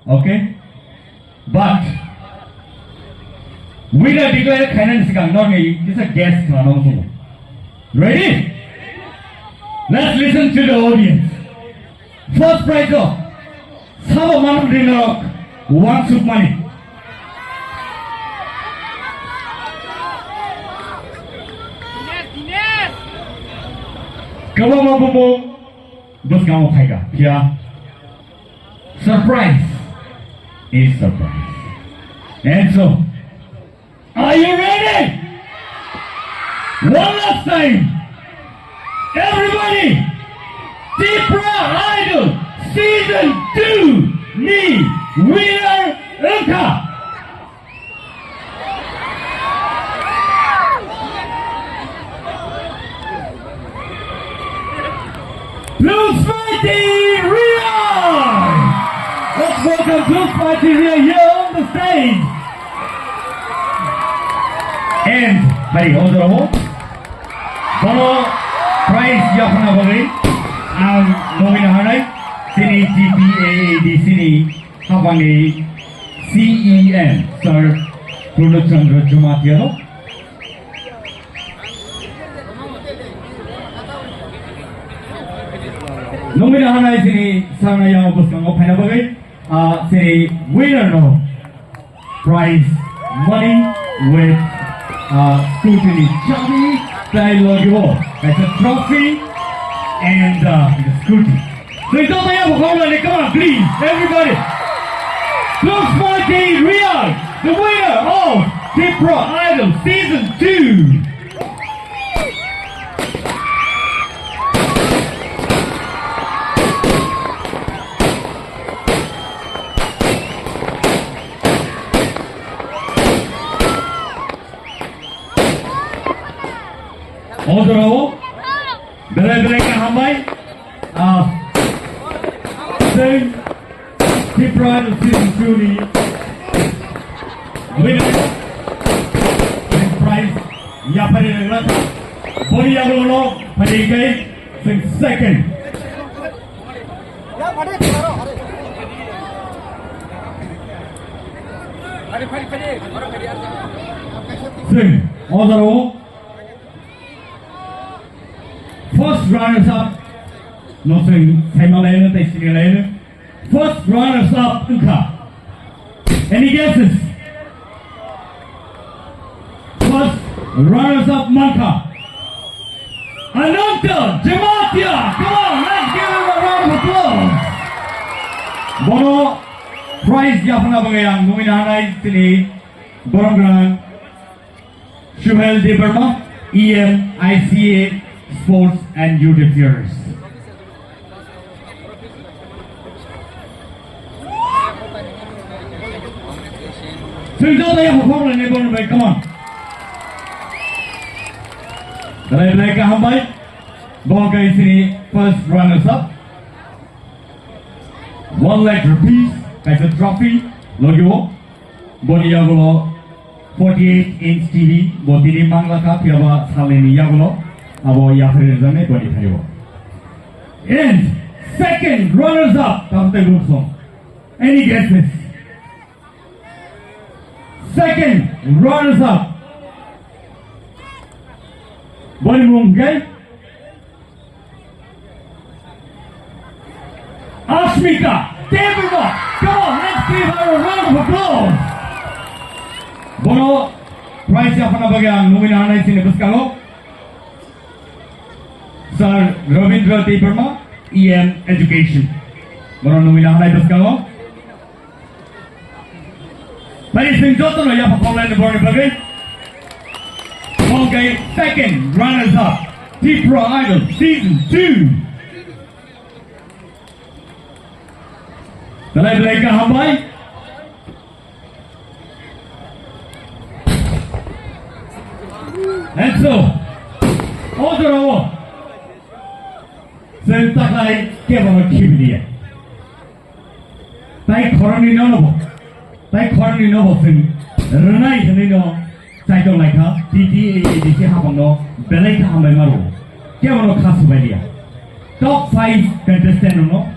Okay? But winner declare kainan sigang normally this a guest also. Ready? Let's listen to the audience. First prize of Saba Manam Dinner, one soup money. Kawamobo Busgamo Tiger. Here. Surprise is surprise. And so, are you ready? One last time. Everybody, Tipra Idol Season 2 ni winner Unka. Blues Party Real! Let's welcome Blues Party Real here on the stage. And, hey, on the whole, follow prize Yapana Bali, Nomina Hanai, Sini GPAAD Sini Havani CEN, Sir Purnachandra Jumatiano. Nomina Hanai Sini Sanaya Buskango Panabagi, Sini winner no prize money with scrutiny chubby dialogue. That's a trophy and scrutiny. So it's all my opponent. Come on, please, everybody. Blues Party Real, the winner of Tipra Idol Season 2. Also, Bele Kahamai, same Tipra Idol Season 2 winner, and prize Yapari Rata, Bori Yagolo, Padigai, second. Sing, also. First runners up, nothing, Tamalena, Tastinalena. First runners up, Unka. Any guesses? First runners up, Manka. Ananta, Jamatia, come on, let's give him a round of applause. Bono, prize Yapana Bagayang, Nomina Tini, Borongran, Shumel de Burma, EM, ICA, Sports and Youth Affairs. So you don't have a phone and everyone, come on. Right, like a humble, Bonga is first runners up. 1 lakh rupees, that's a trophy, logo, Bodiagolo, 48-inch TV, Bodini Manglaka, Piava, Salini Yagolo. And second runners up of the group song. Any guesses? Second runners up. Bonimungay. Ashmika. Deborah. Come on, let's give her a round of applause. Bono, prize Yapana Bagyang, Nomina Hanai Sinibuskalo. Sir Ravindra Tipra, EM Education. Bono Nomina Hanai Buskalo. Ladies and gentlemen, you have a call in the boarding bucket. Okay, second runners up, Tipra Idol Season 2. Dalai Blake Hambai. And so, also, Sentai Kevin Kibidia. Tai Korani Novo. Tai Korani Novo thing. Renai Nino, Saito Laka, TTA, Hamono, Beleka Hamamaro. Kevin Casubadia. Top 5 contestant, no?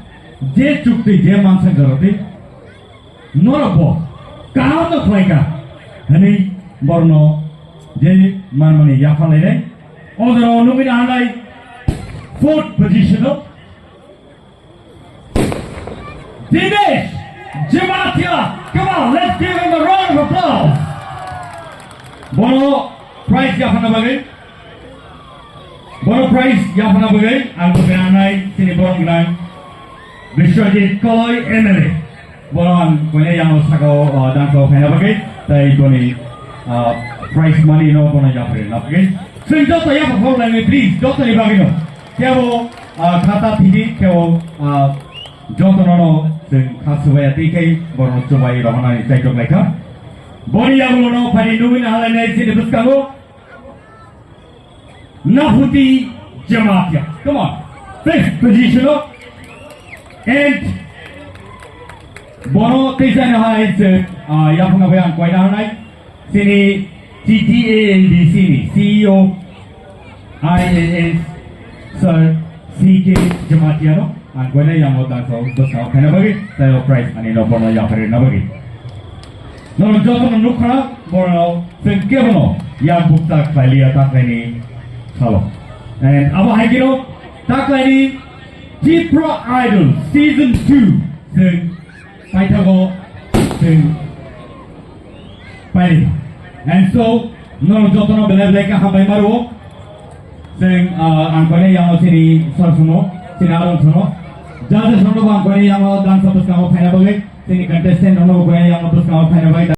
जे चुक्ति जे मानसिक जरूरती नरबो काम न खलायका हनी बरनो जे मानमनी याफालायने अदराव नुमिना हानाय fourth position of Dinesh Jimatia. Come on, let's give him a round of applause. Bono prize yapana bagai. Bono prize yapana bagai. Aku beranai sini borong bilang Biswajit Koi MLA. Borong punya yang usahako dan kau kena bagai. Tapi koni prize money no bono yapare nak bagai. So Doctor yapa kau lagi please. Doctor ni bagai no. Kau kata tidi kau Doctor no जों खासुबाया दैखाय बरन जुबाय रहनानै जायदों लायखा बरिया बलनो फारि नुमिना हालायनाय सिनि बुसकांगो नाफुति Jamatia come on fifth position and बनो तैजानो हाय जो याफुना bye आं कयना हानाय सिनि TTALDC नि CEO IAS Sir CK Jamatia no ang kaya yang mau tahu besar kena bagi saya price ani no bono yang pernah na bagi no jodoh no nukra bono sengke bono yang bukta kali ya tak ini halo and apa lagi no tak ini Tipra Idol season 2 seng paitago seng paling and so no jodoh no bela bela hambai maru seng ang kaya yang mau sini sarsuno sinaron suno Judges no bang kaya yang mau dan sabus kamu pernah bagai sini contestant no bang yang mau terus kamu pernah bagai